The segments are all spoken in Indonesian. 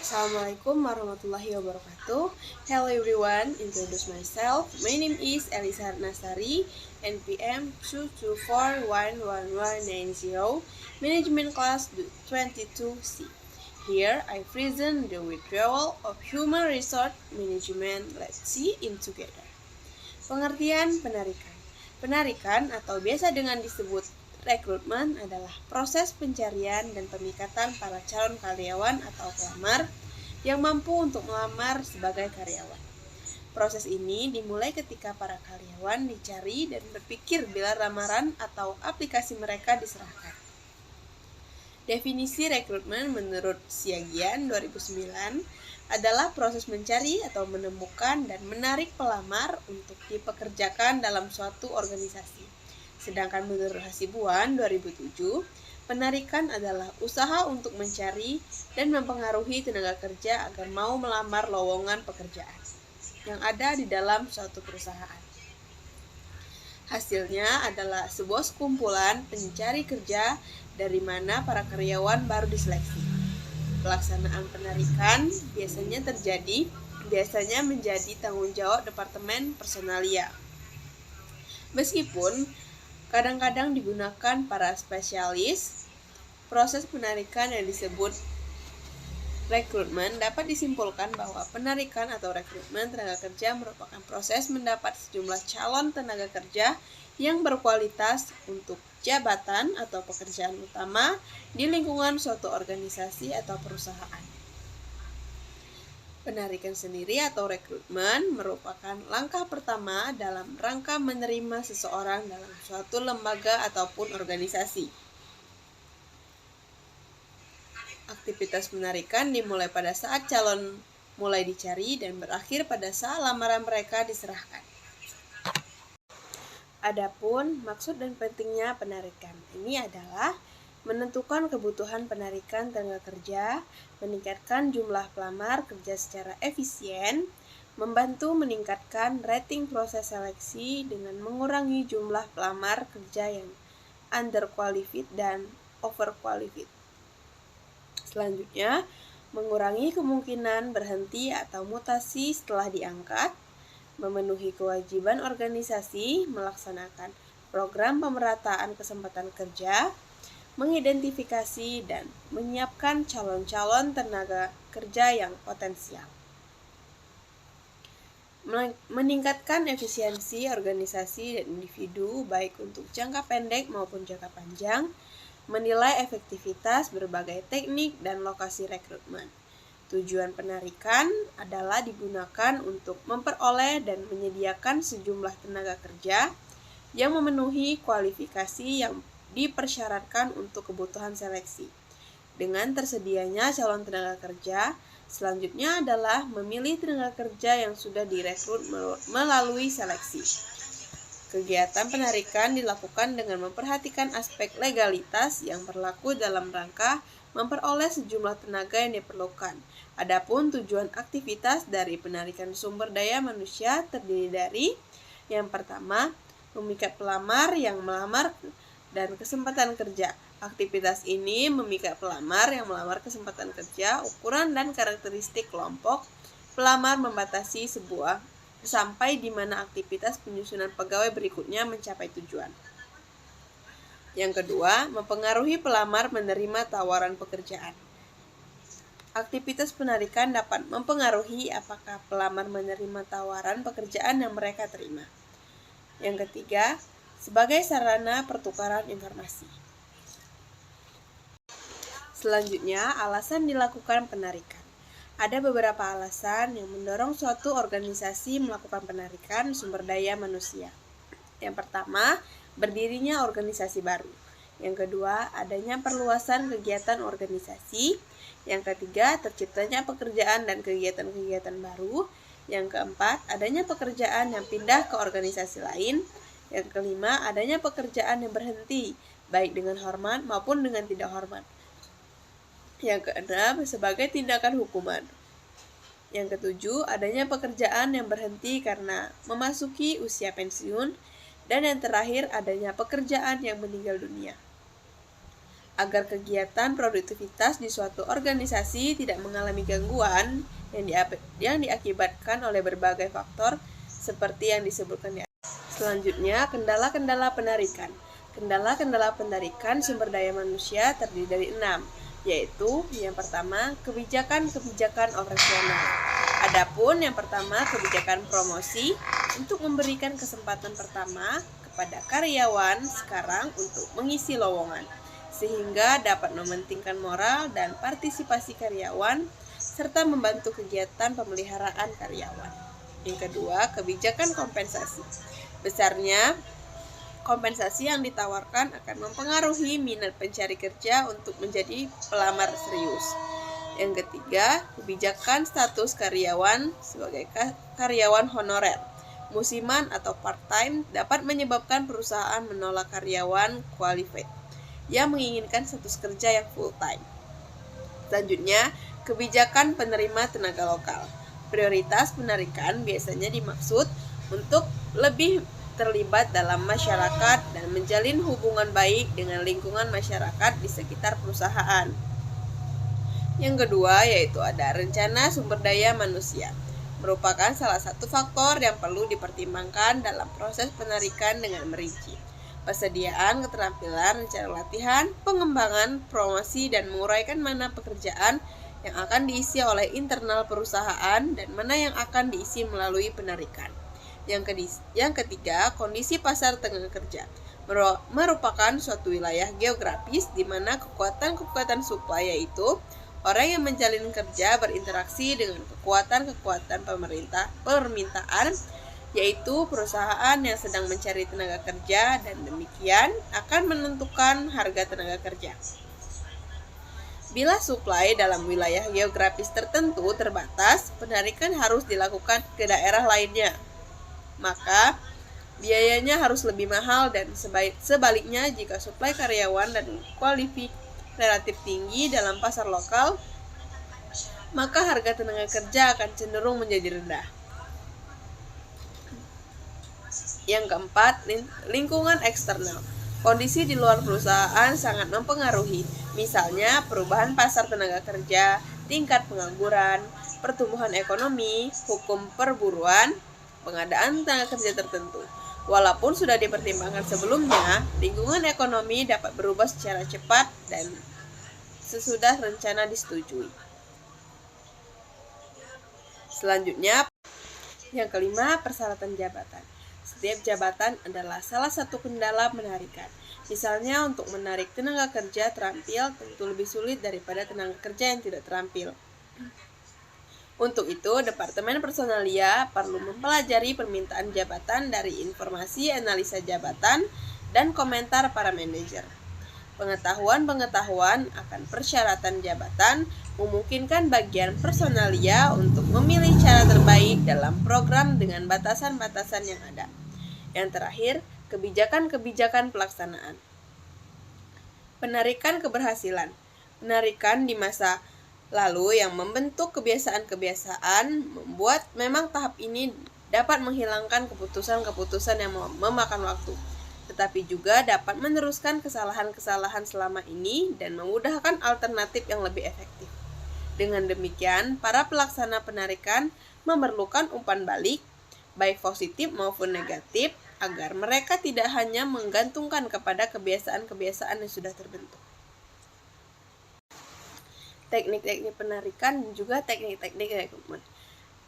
Assalamualaikum warahmatullahi wabarakatuh. Hello everyone, introduce myself. My name is Elisa Nasari, NPM 2241190, Management Class 22C. Here I present the withdrawal of Human Resource Management. Let's see in together. Pengertian penarikan. Penarikan atau biasa dengan disebut rekrutmen adalah proses pencarian dan pemikatan para calon karyawan atau pelamar yang mampu untuk melamar sebagai karyawan. Proses ini dimulai ketika para karyawan dicari dan berpikir bila lamaran atau aplikasi mereka diserahkan. Definisi rekrutmen menurut Siagian 2009 adalah proses mencari atau menemukan dan menarik pelamar untuk dipekerjakan dalam suatu organisasi. Sedangkan menurut Hasibuan 2007, penarikan adalah usaha untuk mencari dan mempengaruhi tenaga kerja agar mau melamar lowongan pekerjaan yang ada di dalam suatu perusahaan. Hasilnya adalah sebuah sekumpulan pencari kerja dari mana para karyawan baru diseleksi. Pelaksanaan penarikan biasanya menjadi tanggung jawab Departemen Personalia. Meskipun kadang-kadang digunakan para spesialis, proses penarikan yang disebut rekrutmen dapat disimpulkan bahwa penarikan atau rekrutmen tenaga kerja merupakan proses mendapat sejumlah calon tenaga kerja yang berkualitas untuk jabatan atau pekerjaan utama di lingkungan suatu organisasi atau perusahaan. Penarikan sendiri atau rekrutmen merupakan langkah pertama dalam rangka menerima seseorang dalam suatu lembaga ataupun organisasi. Aktivitas penarikan dimulai pada saat calon mulai dicari dan berakhir pada saat lamaran mereka diserahkan. Adapun maksud dan pentingnya penarikan ini adalah menentukan kebutuhan penarikan tenaga kerja, meningkatkan jumlah pelamar kerja secara efisien, membantu meningkatkan rating proses seleksi dengan mengurangi jumlah pelamar kerja yang underqualified dan overqualified. Selanjutnya, mengurangi kemungkinan berhenti atau mutasi setelah diangkat, memenuhi kewajiban organisasi melaksanakan program pemerataan kesempatan kerja, mengidentifikasi dan menyiapkan calon-calon tenaga kerja yang potensial, meningkatkan efisiensi organisasi dan individu baik untuk jangka pendek maupun jangka panjang, menilai efektivitas berbagai teknik dan lokasi rekrutmen. Tujuan penarikan adalah digunakan untuk memperoleh dan menyediakan sejumlah tenaga kerja yang memenuhi kualifikasi yang dipersyaratkan untuk kebutuhan seleksi. Dengan tersedianya calon tenaga kerja, selanjutnya adalah memilih tenaga kerja yang sudah direkrut melalui seleksi. Kegiatan penarikan dilakukan dengan memperhatikan aspek legalitas yang berlaku dalam rangka memperoleh sejumlah tenaga yang diperlukan. Adapun tujuan aktivitas dari penarikan sumber daya manusia terdiri dari yang pertama, memikat pelamar yang melamar dan kesempatan kerja. Aktivitas ini memikat pelamar yang melamar kesempatan kerja, ukuran dan karakteristik kelompok pelamar membatasi sebuah sampai di mana aktivitas penyusunan pegawai berikutnya mencapai tujuan. Yang kedua, mempengaruhi pelamar menerima tawaran pekerjaan. Aktivitas penarikan dapat mempengaruhi apakah pelamar menerima tawaran pekerjaan yang mereka terima. Yang ketiga, sebagai sarana pertukaran informasi. Selanjutnya, alasan dilakukan penarikan. Ada beberapa alasan yang mendorong suatu organisasi melakukan penarikan sumber daya manusia. Yang pertama, berdirinya organisasi baru. Yang kedua, adanya perluasan kegiatan organisasi. Yang ketiga, terciptanya pekerjaan dan kegiatan-kegiatan baru. Yang keempat, adanya pekerjaan yang pindah ke organisasi lain. Yang kelima, adanya pekerjaan yang berhenti, baik dengan hormat maupun dengan tidak hormat. Yang keenam, sebagai tindakan hukuman. Yang ketujuh, adanya pekerjaan yang berhenti karena memasuki usia pensiun. Dan yang terakhir, adanya pekerjaan yang meninggal dunia. Agar kegiatan produktivitas di suatu organisasi tidak mengalami gangguan yang diakibatkan oleh berbagai faktor seperti yang disebutkan di atas. Selanjutnya, kendala-kendala penarikan. Kendala-kendala penarikan sumber daya manusia terdiri dari 6, yaitu yang pertama, kebijakan-kebijakan operasional. Adapun yang pertama, kebijakan promosi untuk memberikan kesempatan pertama kepada karyawan sekarang untuk mengisi lowongan, sehingga dapat mementingkan moral dan partisipasi karyawan, serta membantu kegiatan pemeliharaan karyawan. Yang kedua, kebijakan kompensasi. Besarnya kompensasi yang ditawarkan akan mempengaruhi minat pencari kerja untuk menjadi pelamar serius. Yang ketiga, kebijakan status karyawan sebagai karyawan honorer, musiman atau part-time dapat menyebabkan perusahaan menolak karyawan qualified yang menginginkan status kerja yang full-time. Selanjutnya, kebijakan penerima tenaga lokal. Prioritas penarikan biasanya dimaksud untuk lebih terlibat dalam masyarakat dan menjalin hubungan baik dengan lingkungan masyarakat di sekitar perusahaan. Yang kedua, yaitu ada rencana sumber daya manusia. Merupakan salah satu faktor yang perlu dipertimbangkan dalam proses penarikan dengan merinci. Persediaan keterampilan, rencana latihan, pengembangan, promosi, dan menguraikan mana pekerjaan yang akan diisi oleh internal perusahaan dan mana yang akan diisi melalui penarikan. Yang ketiga, kondisi pasar tenaga kerja. Merupakan suatu wilayah geografis di mana kekuatan-kekuatan supply, yaitu orang yang menjalin kerja berinteraksi dengan kekuatan-kekuatan permintaan, yaitu perusahaan yang sedang mencari tenaga kerja, dan demikian akan menentukan harga tenaga kerja. Bila supply dalam wilayah geografis tertentu terbatas, penarikan harus dilakukan ke daerah lainnya, maka biayanya harus lebih mahal, dan sebaliknya jika supply karyawan dan kualifikasi relatif tinggi dalam pasar lokal, maka harga tenaga kerja akan cenderung menjadi rendah. Yang keempat, lingkungan eksternal. Kondisi di luar perusahaan sangat mempengaruhi, misalnya perubahan pasar tenaga kerja, tingkat pengangguran, pertumbuhan ekonomi, hukum perburuan, pengadaan tenaga kerja tertentu. Walaupun sudah dipertimbangkan sebelumnya, lingkungan ekonomi dapat berubah secara cepat dan sesudah rencana disetujui. Selanjutnya, yang kelima, persyaratan jabatan. Setiap jabatan adalah salah satu kendala penarikan. Misalnya, untuk menarik tenaga kerja terampil tentu lebih sulit daripada tenaga kerja yang tidak terampil. Untuk itu, Departemen Personalia perlu mempelajari permintaan jabatan dari informasi analisa jabatan dan komentar para manajer. Pengetahuan akan persyaratan jabatan memungkinkan bagian personalia untuk memilih cara terbaik dalam program dengan batasan-batasan yang ada. Yang terakhir, kebijakan-kebijakan pelaksanaan. Penarikan keberhasilan. Penarikan di masa lalu yang membentuk kebiasaan-kebiasaan membuat memang tahap ini dapat menghilangkan keputusan-keputusan yang memakan waktu, tetapi juga dapat meneruskan kesalahan-kesalahan selama ini dan memudahkan alternatif yang lebih efektif. Dengan demikian, para pelaksana penarikan memerlukan umpan balik, baik positif maupun negatif, agar mereka tidak hanya menggantungkan kepada kebiasaan-kebiasaan yang sudah terbentuk. Teknik-teknik penarikan dan juga teknik-teknik rekrutmen,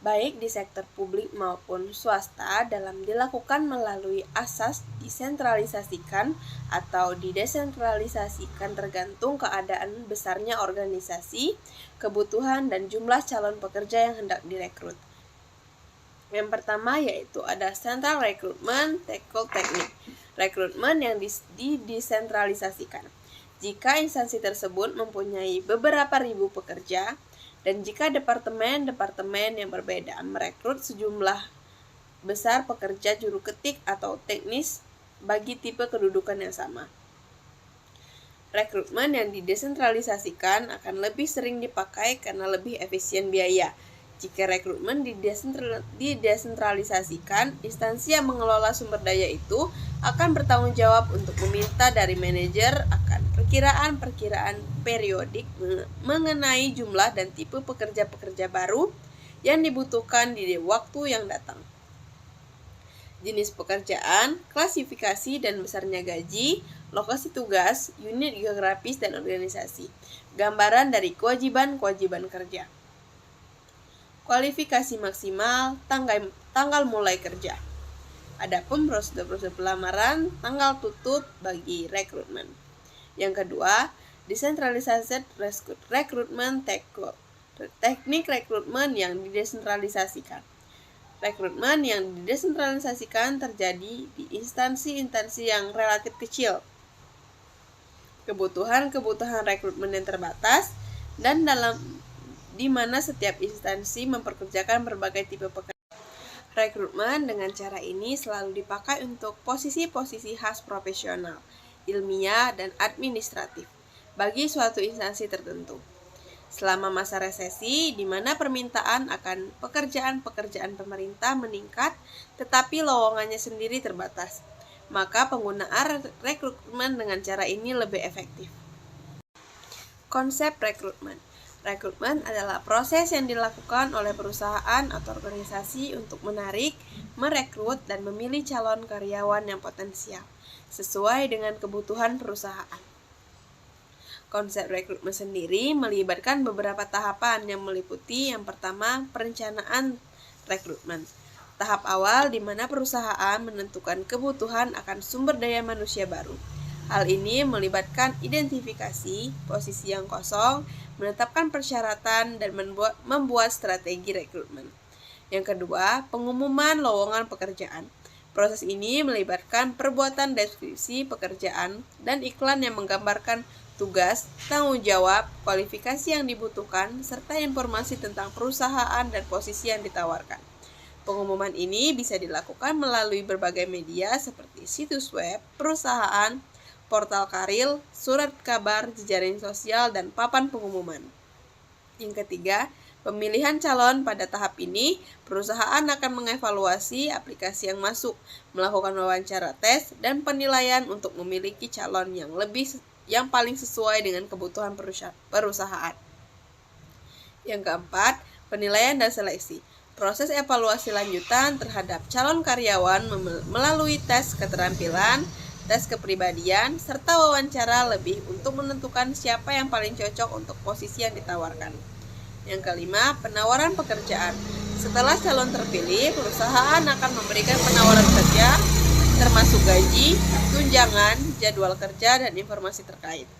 baik di sektor publik maupun swasta, dalam dilakukan melalui asas disentralisasikan atau didesentralisasikan tergantung keadaan besarnya organisasi, kebutuhan, dan jumlah calon pekerja yang hendak direkrut. Yang pertama yaitu ada Central Recruitment Technique, rekrutmen yang didesentralisasikan. Jika instansi tersebut mempunyai beberapa ribu pekerja, dan jika departemen-departemen yang berbeda merekrut sejumlah besar pekerja juru ketik atau teknis bagi tipe kedudukan yang sama. Rekrutmen yang didesentralisasikan akan lebih sering dipakai karena lebih efisien biaya. Jika rekrutmen didesentralisasikan, instansi yang mengelola sumber daya itu akan bertanggung jawab untuk meminta dari manajer akan perkiraan periodik mengenai jumlah dan tipe pekerja-pekerja baru yang dibutuhkan di waktu yang datang. Jenis pekerjaan, klasifikasi dan besarnya gaji, lokasi tugas, unit geografis dan organisasi. Gambaran dari kewajiban kerja. Kualifikasi maksimal, tanggal mulai kerja. Adapun prosedur pelamaran, tanggal tutup bagi rekrutmen. Yang kedua, decentralized recruitment teknik rekrutmen yang didesentralisasikan. Rekrutmen yang didesentralisasikan terjadi di instansi-instansi yang relatif kecil. Kebutuhan rekrutmen yang terbatas dan di mana setiap instansi mempekerjakan berbagai tipe pekerjaan. Rekrutmen dengan cara ini selalu dipakai untuk posisi-posisi khas profesional, ilmiah, dan administratif bagi suatu instansi tertentu. Selama masa resesi, di mana permintaan akan pekerjaan-pekerjaan pemerintah meningkat, tetapi lowongannya sendiri terbatas, maka penggunaan rekrutmen dengan cara ini lebih efektif. Konsep rekrutmen. Rekrutmen adalah proses yang dilakukan oleh perusahaan atau organisasi untuk menarik, merekrut, dan memilih calon karyawan yang potensial, sesuai dengan kebutuhan perusahaan. Konsep rekrutmen sendiri melibatkan beberapa tahapan yang meliputi yang pertama, perencanaan rekrutmen. Tahap awal di mana perusahaan menentukan kebutuhan akan sumber daya manusia baru. Hal ini melibatkan identifikasi posisi yang kosong, menetapkan persyaratan, dan membuat strategi rekrutmen. Yang kedua, pengumuman lowongan pekerjaan. Proses ini melibatkan perbuatan deskripsi pekerjaan dan iklan yang menggambarkan tugas, tanggung jawab, kualifikasi yang dibutuhkan, serta informasi tentang perusahaan dan posisi yang ditawarkan. Pengumuman ini bisa dilakukan melalui berbagai media seperti situs web, perusahaan, portal karir, surat kabar, jejaring sosial, dan papan pengumuman. Yang ketiga, pemilihan calon. Pada tahap ini, perusahaan akan mengevaluasi aplikasi yang masuk, melakukan wawancara tes, dan penilaian untuk memiliki calon yang paling sesuai dengan kebutuhan perusahaan. Yang keempat, penilaian dan seleksi. Proses evaluasi lanjutan terhadap calon karyawan melalui tes keterampilan, tes kepribadian, serta wawancara lebih untuk menentukan siapa yang paling cocok untuk posisi yang ditawarkan. Yang kelima, penawaran pekerjaan. Setelah calon terpilih, perusahaan akan memberikan penawaran kerja, termasuk gaji, tunjangan, jadwal kerja, dan informasi terkait.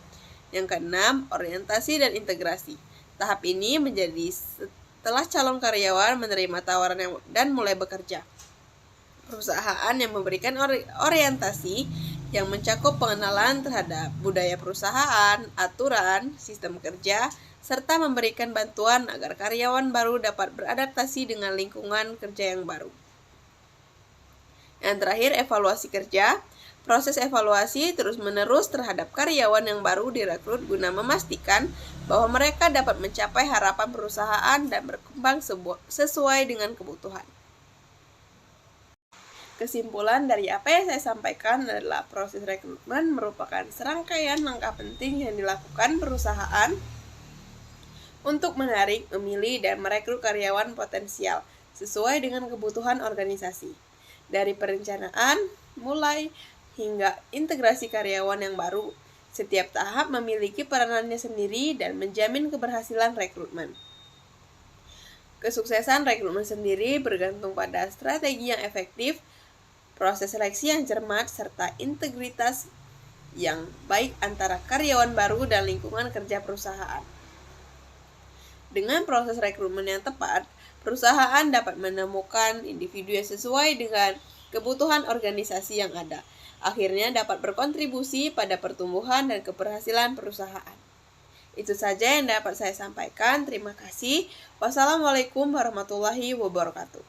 Yang keenam, orientasi dan integrasi. Tahap ini menjadi setelah calon karyawan menerima tawaran dan mulai bekerja. Perusahaan yang memberikan orientasi yang mencakup pengenalan terhadap budaya perusahaan, aturan, sistem kerja, serta memberikan bantuan agar karyawan baru dapat beradaptasi dengan lingkungan kerja yang baru. Yang terakhir, evaluasi kerja. Proses evaluasi terus-menerus terhadap karyawan yang baru direkrut guna memastikan bahwa mereka dapat mencapai harapan perusahaan dan berkembang sesuai dengan kebutuhan. Kesimpulan dari apa yang saya sampaikan adalah proses rekrutmen merupakan serangkaian langkah penting yang dilakukan perusahaan untuk menarik, memilih, dan merekrut karyawan potensial sesuai dengan kebutuhan organisasi. Dari perencanaan, mulai hingga integrasi karyawan yang baru, setiap tahap memiliki peranannya sendiri dan menjamin keberhasilan rekrutmen. Kesuksesan rekrutmen sendiri bergantung pada strategi yang efektif, proses seleksi yang cermat, serta integritas yang baik antara karyawan baru dan lingkungan kerja perusahaan. Dengan proses rekrutmen yang tepat, perusahaan dapat menemukan individu yang sesuai dengan kebutuhan organisasi yang ada. Akhirnya dapat berkontribusi pada pertumbuhan dan keberhasilan perusahaan. Itu saja yang dapat saya sampaikan. Terima kasih. Wassalamualaikum warahmatullahi wabarakatuh.